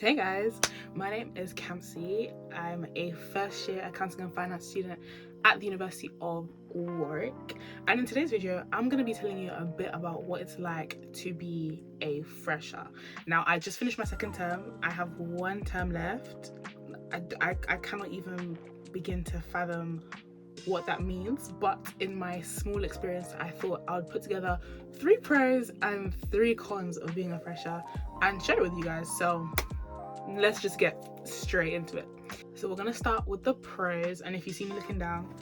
Hey guys, my name is Kamsi. I'm a first year accounting and finance student at the University of Warwick. And in today's video, I'm going to be telling you a bit about what it's like to be a fresher. Now, I just finished my second term. I have one term left. I cannot even begin to fathom what that means, but in my small experience, I thought I would put together 3 pros and 3 cons of being a fresher and share it with you guys. So let's just get straight into it. So we're gonna start with the pros, and if you see me looking down,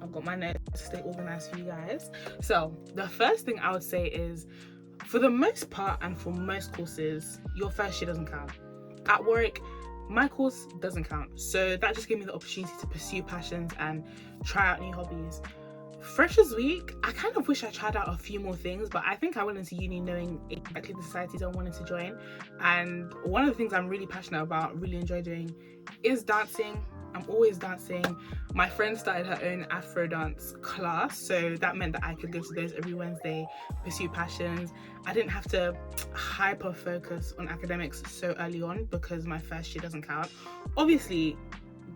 I've got my notes to stay organized for you guys. So the first thing I would say is, for the most part and for most courses, your first year doesn't count. At Warwick, my course doesn't count, so that just gave me the opportunity to pursue passions and try out new hobbies. Freshers Week, I kind of wish I tried out a few more things, but I think I went into uni knowing exactly the societies I wanted to join. And one of the things I'm really passionate about, really enjoy doing, is dancing. I'm always dancing. My friend started her own Afro dance class, so that meant that I could go to those every Wednesday, pursue passions. I didn't have to hyper focus on academics so early on because my first year doesn't count. Obviously,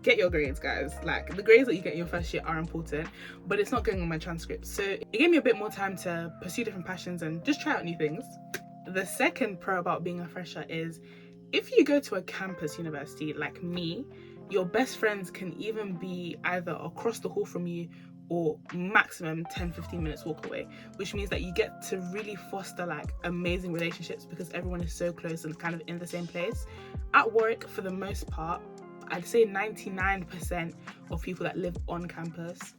get your grades, guys. Like, the grades that you get in your first year are important, but it's not going on my transcript. So it gave me a bit more time to pursue different passions and just try out new things. The second pro about being a fresher is, if you go to a campus university like me, your best friends can even be either across the hall from you or maximum 10-15 minutes walk away, which means that you get to really foster like amazing relationships because everyone is so close and kind of in the same place. At Warwick, for the most part, I'd say 99% of people that live on campus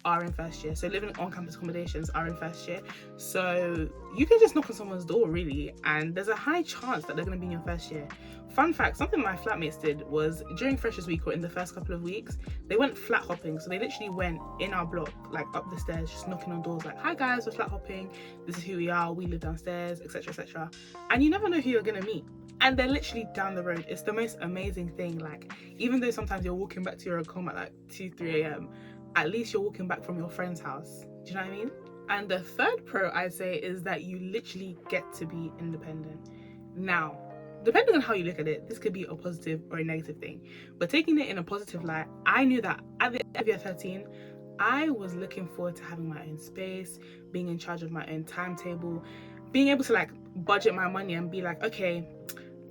are in first year. So living on campus accommodations are in first year. So you can just knock on someone's door really, and there's a high chance that they're going to be in your first year. Fun fact, something my flatmates did was during Freshers Week or in the first couple of weeks, they went flat hopping. So they literally went in our block, like up the stairs, just knocking on doors like, hi guys, we're flat hopping. This is who we are. We live downstairs, etc, etc. And you never know who you're going to meet. And they're literally down the road. It's the most amazing thing. Like, even though sometimes you're walking back to your home at like 2-3 a.m, at least you're walking back from your friend's house. Do you know what I mean? And the third pro I'd say is that you literally get to be independent. Now, depending on how you look at it, this could be a positive or a negative thing. But taking it in a positive light, I knew that at the end of year 13, I was looking forward to having my own space, being in charge of my own timetable, being able to like budget my money and be like, okay,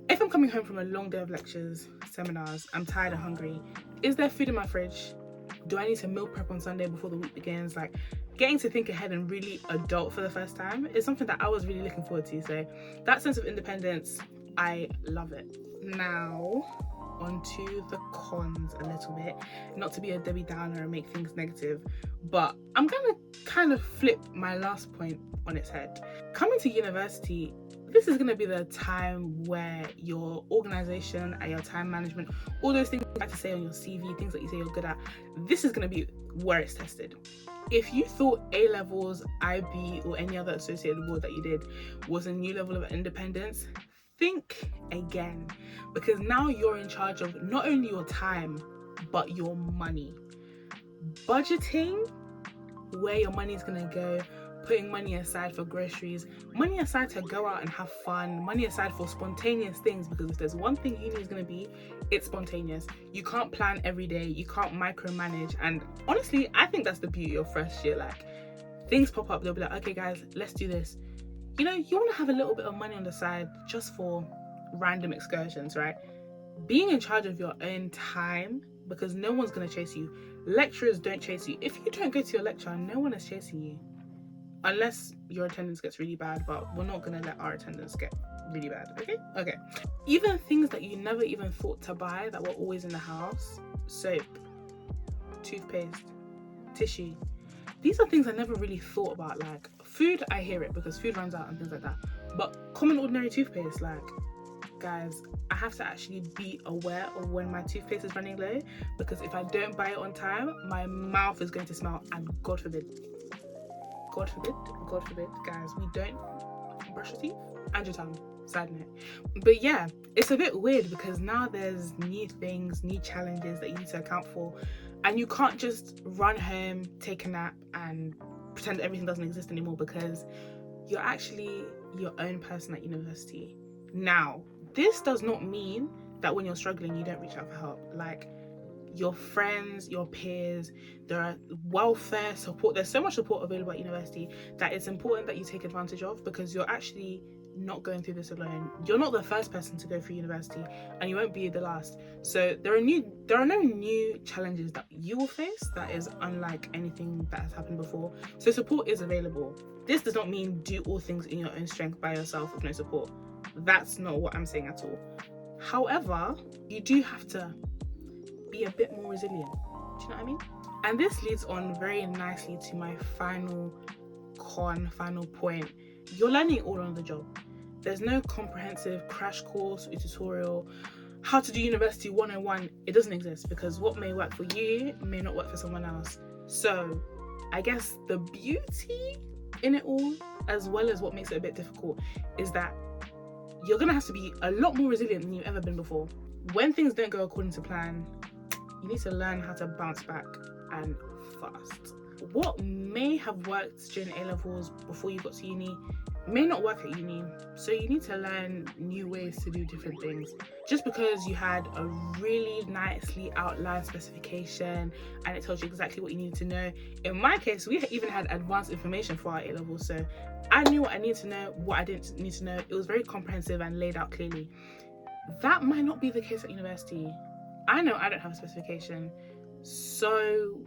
if I'm coming home from a long day of lectures, seminars, I'm tired and hungry, is there food in my fridge? Do I need to meal prep on Sunday before the week begins? Like, getting to think ahead and really adult for the first time is something that I was really looking forward to. So that sense of independence, I love it. Now, onto the cons a little bit. Not to be a Debbie Downer and make things negative, but I'm gonna kind of flip my last point on its head. Coming to university, this is going to be the time where your organization and your time management, all those things you like to say on your CV, things that you say you're good at, this is going to be where it's tested. If you thought A levels, IB, or any other associated board that you did was a new level of independence, think again, because now you're in charge of not only your time but your money. Budgeting where your money is going to go, putting money aside for groceries, money aside to go out and have fun, money aside for spontaneous things, because if there's one thing uni is going to be, it's spontaneous. You can't plan every day, you can't micromanage, and honestly, I think that's the beauty of first year. Like, things pop up, they'll be like, okay guys, let's do this. You know, you want to have a little bit of money on the side just for random excursions, right? Being in charge of your own time, because no one's going to chase you. Lecturers don't chase you. If you don't go to your lecture, no one is chasing you. Unless your attendance gets really bad, but we're not going to let our attendance get really bad, okay? Even things that you never even thought to buy that were always in the house, soap, toothpaste, tissue, these are things I never really thought about. Like, food, I hear it because food runs out and things like that, but common ordinary toothpaste, like, guys, I have to actually be aware of when my toothpaste is running low, because if I don't buy it on time, my mouth is going to smell, and God forbid, guys, we don't brush your teeth and your tongue. Side note. But yeah, it's a bit weird because now there's new things, new challenges that you need to account for, and you can't just run home, take a nap, and pretend everything doesn't exist anymore, because you're actually your own person at university. Now, this does not mean that when you're struggling, you don't reach out for help. Like, your friends, your peers, there are welfare support. There's so much support available at university that it's important that you take advantage of, because you're actually not going through this alone. You're not the first person to go through university, and you won't be the last. So there are no new challenges that you will face that is unlike anything that has happened before. So support is available. This does not mean do all things in your own strength by yourself with no support. That's not what I'm saying at all. However, you do have to be a bit more resilient. Do you know what I mean? And this leads on very nicely to my final point. You're learning it all on the job. There's no comprehensive crash course or tutorial, how to do university 101. It doesn't exist, because what may work for you may not work for someone else. So I guess the beauty in it all, as well as what makes it a bit difficult, is that you're gonna have to be a lot more resilient than you've ever been before. When things don't go according to plan, you need to learn how to bounce back, and fast. What may have worked during A-levels before you got to uni may not work at uni, so you need to learn new ways to do different things. Just because you had a really nicely outlined specification and it tells you exactly what you need to know. In my case, we even had advanced information for our A-levels, so I knew what I needed to know, what I didn't need to know. It was very comprehensive and laid out clearly. That might not be the case at university. I know I don't have a specification, so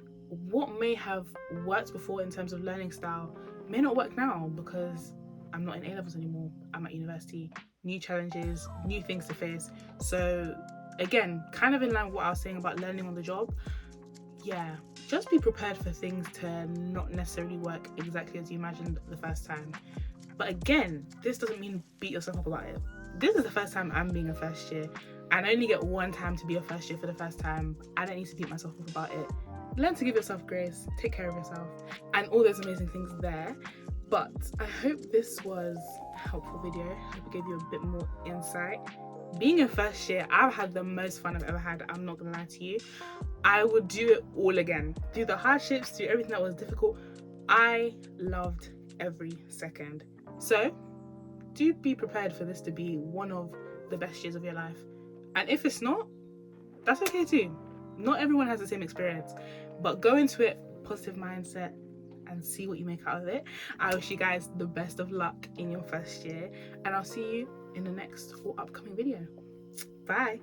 what may have worked before in terms of learning style may not work now, because I'm not in A-levels anymore. I'm at university. New challenges, new things to face. So again, kind of in line with what I was saying about learning on the job, yeah, just be prepared for things to not necessarily work exactly as you imagined the first time. But again, this doesn't mean beat yourself up about it. This is the first time I'm being a first year, and I only get one time to be a first year for the first time. I don't need to beat myself up about it. Learn to give yourself grace, take care of yourself, and all those amazing things there. But I hope this was a helpful video. I hope it gave you a bit more insight. Being a first year, I've had the most fun I've ever had. I'm not gonna lie to you. I would do it all again. Through the hardships, through everything that was difficult, I loved every second. So do be prepared for this to be one of the best years of your life. And if it's not, that's okay too. Not everyone has the same experience, but go into it positive mindset and see what you make out of it. I wish you guys the best of luck in your first year, and I'll see you in the next or upcoming video. Bye.